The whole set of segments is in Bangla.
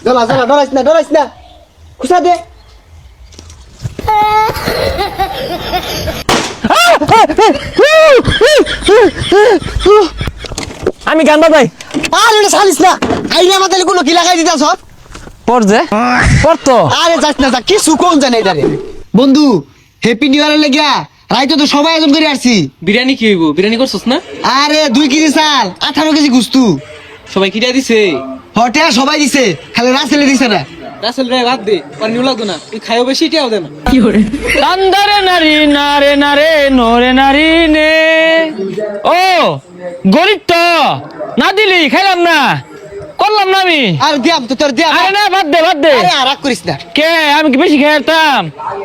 জ্বালা জ্বালা ডরাইস না খুশা দে আমি গান বাজাই। আর এটা ছাড়িস না আইনা আমাদের কোনো কি লাগাই দিতাছ পর যে পর তো আরে যাস না যা কিছু কোন জানে এটা রে বন্ধু হ্যাপি নিউ ইয়ারের লাগিয়া রাইতে তো সবাই আয়োজন করে আসছি বিরিয়ানি কি হইব? বিরিয়ানি করছস না? আরে 2 কেজি চাল 18 কেজি গুস্তু সবাই কিটা দিছে? হটে সবাই দিছে খালি রাসেলে দিছে না রাসেল রে বাদ দে, আর নিউ লাগতো না, তুই খাইও বেশি টিয়াও দে না। কান্দারে নারী নারে নারে নোরে নারী নে। ও গরিব তো না দিলি খাইলাম না করলাম না আমি। আর দিয়াম তো তোর দিয়াম আরে না বাদ দে আরে আর রাগ করিস না কে আমি কি বেশি খাইতাম?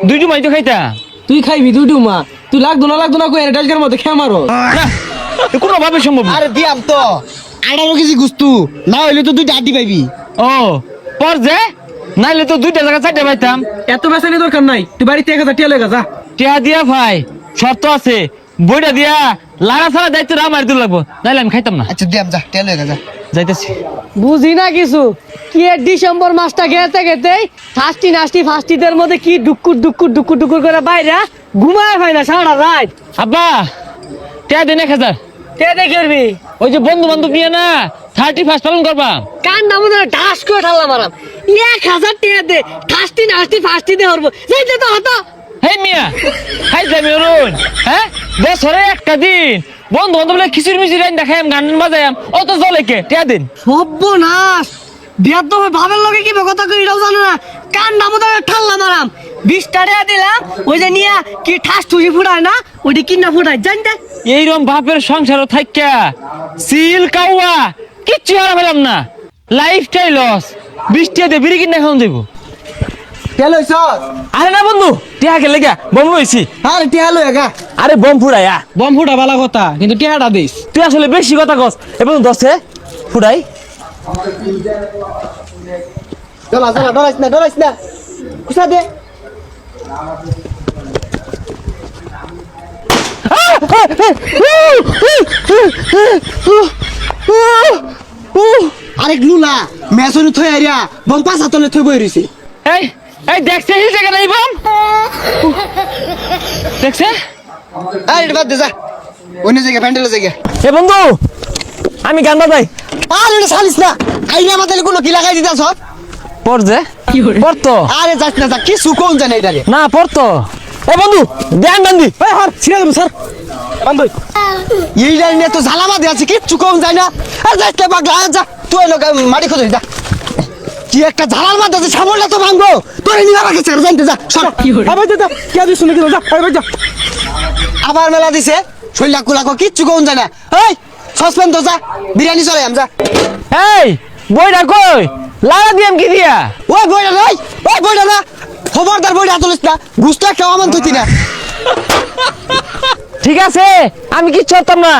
দুইটু মাই তো খাইতাম। তুই খাইবি দুইটু মা, তুই লাগতো না কই এটা ডালকার মধ্যে খেয়ে মারো না কোনো ভাবে সম্ভব না। আরে দিয়াম তো 18 কেজি গুস্তু না হইলে তো 2টা আড্ডি পাইবি ও পর যে নাইলে তো 2টা জায়গা 4টা পাইতাম। এত বেসানি দরকার নাই, তুই বাড়িতে 1000 টিয়া লেগা যা। টিয়া দিয়া ভাই শর্ত আছে, বইটা দিয়া লাড়া ছাড়া দায়িত্ব আমার দূর লাগবো, নাইলে আমি খাইতাম না। আচ্ছা দিয়াম যা তেল হয়ে যা যাইতেছি। বুঝি না কিছু কি এর ডিসেম্বর মাসটা গেতেই ফাস্টিদের মধ্যে কি ডুকুর করে বাইরে ঘুমায় ভাই না সারা রাত। আব্বা টিয়া দিন 1000। কে দেখবি ওই যে বন্ধু বান্ধব নিয়ে না 31 পালন করবা। কান নাম ঢাস করে ঠাল্লা মারাম 1000 টাকা দে ফাস্টি দে হরবো যাইতে তো হতো। হেই মিয়া খাই যাবি অরুণ, হ্যাঁ বছরে একটা দিন বন্ধু বান্ধব খিচুড়ি মিচুড়ি আইন দেখাম গান বাজাইম অত জলে কে টিয়া দিন। সর্বনাশ বিয়ার তো ভাবের লগে কি কথা কই এটাও জানো না, কান নাম ঠাল্লা মারাম 20 টাকা দিলাম ওই যে নিয়া কি ঠাস ঠুসি ফুটায় না ওইটি কিনা ফুটায় জানতে। এইরকম বাপের সংসারও থাইকা সিল কাউয়া কিচ্ছু হারা পেলাম না, লাইফটাই লস। 20 টাকা দিয়ে বিড়ি কিনে খাওয়া যাবো। তেল হইছ আরে না বন্ধু টিয়া গেলে গা বম লইছি। আরে তেল হয়ে গা আরে বম ফুড়াইয়া বম ফুটা বালা কথা, কিন্তু টিয়াটা দিস। তুই আসলে বেশি কথা কস এবং দশে ফুড়াই। জ্বালা ডরাইস না খুশা দে আরে লুলা মেসনি থই আইরা বম পাঁচ হাতলে থই বই রইছে এই এই দেখছে এই জায়গা নাই বম দেখছে। আরে এটা বাদ দে যা অন্য জায়গা প্যান্ডেলের জায়গা এ বন্ধু আমি গান বাজাই। আরে এটা ছাড়িস না আইনা আমাদের কোনো কি লাগাই দিতাছ পর যে পর তো আরে যাস না যা কিছু কোন জানে এটা রে না পর তো। এ বন্ধু ধ্যান বান্ধি এই হর ছিড়ে দেব স্যার বান্ধব। এই লাইনে তো ঝালামা দিয়ে আছে কিচ্ছু কোন যায় না। আর যাস কে পাগলা যা তুই লোক মাটি খোঁজ যা কি একটা ঝালার মাঝে আছে সামলা তো ভাঙবো তোর নিয়ে আমাকে ছেড়ে জানতে যা সর আবার যা কে দিছ শুনে দিল যা আবার যা। আবার মেলা দিছে শৈলা কুলাকো কিচ্ছু কোন যায় না। এই সসপেন তো যা বিরিয়ানি চলে আম যা এই বইটা কই লাগা দিয়াম কি দিয়া। ওই বইটা নয় ওই বইটা না খবরদার বইটা তুলিস না গুস্তা খাওয়া মান তুই না ঠিক আছে আমি কিচ্ছু করতাম না,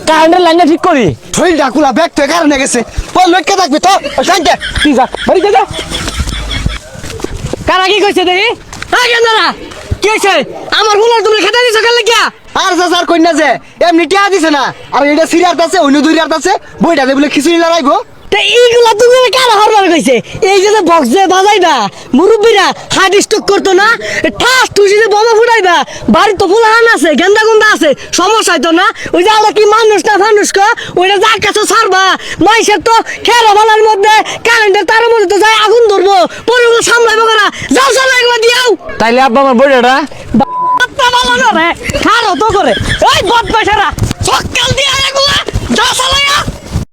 কারেন্টের লাইনটা ঠিক করি। শৈলটা কুলা ব্যাগ তো কারণে গেছে ওই লক্ষ্যে থাকবি তো শান্তে তুই যা বাড়ি যা। কারা কি কইছে দেখি আগে দাঁড়া কি হয়েছে আমার হুলার তুমি খেতে দিছো কেন লাগিয়া। আর যা স্যার কন্যা যে এমনি টিয়া দিছে না আর এটা সিরিয়ার আছে অন্য দুই রাত আছে বইটা যে বলে খিচুড়ি লড়াইবো তা এইগুলা তুমি কারা হরবার কইছে এই যে বক্স যে বাজাই না মুরব্বীরা হার্ট স্ট্রোক করতো না ঠাস টুসি যে বোমা ফুটাইবা বাড়ি তো ফুলাহান আছে গেন্দা গুন্দা আছে সমস্যা হইতো না ওই যে আমরা কি মানুষ না ফানুষ ওইটা যা কাছে ছাড়বা মাইসের তো খেলা ভালার মধ্যে কারেন্টের তারের মধ্যে তো যাই আগুন ধরবো পরে ওগুলো সামলাইবো কারা যাও চলো এগুলো দিয়াও তাইলে আব্বা আমার বইটা বাপ্পা ভালো না রে খারো তো করে ওই বদ পয়সারা সকাল দিয়া এগুলা যাও চলো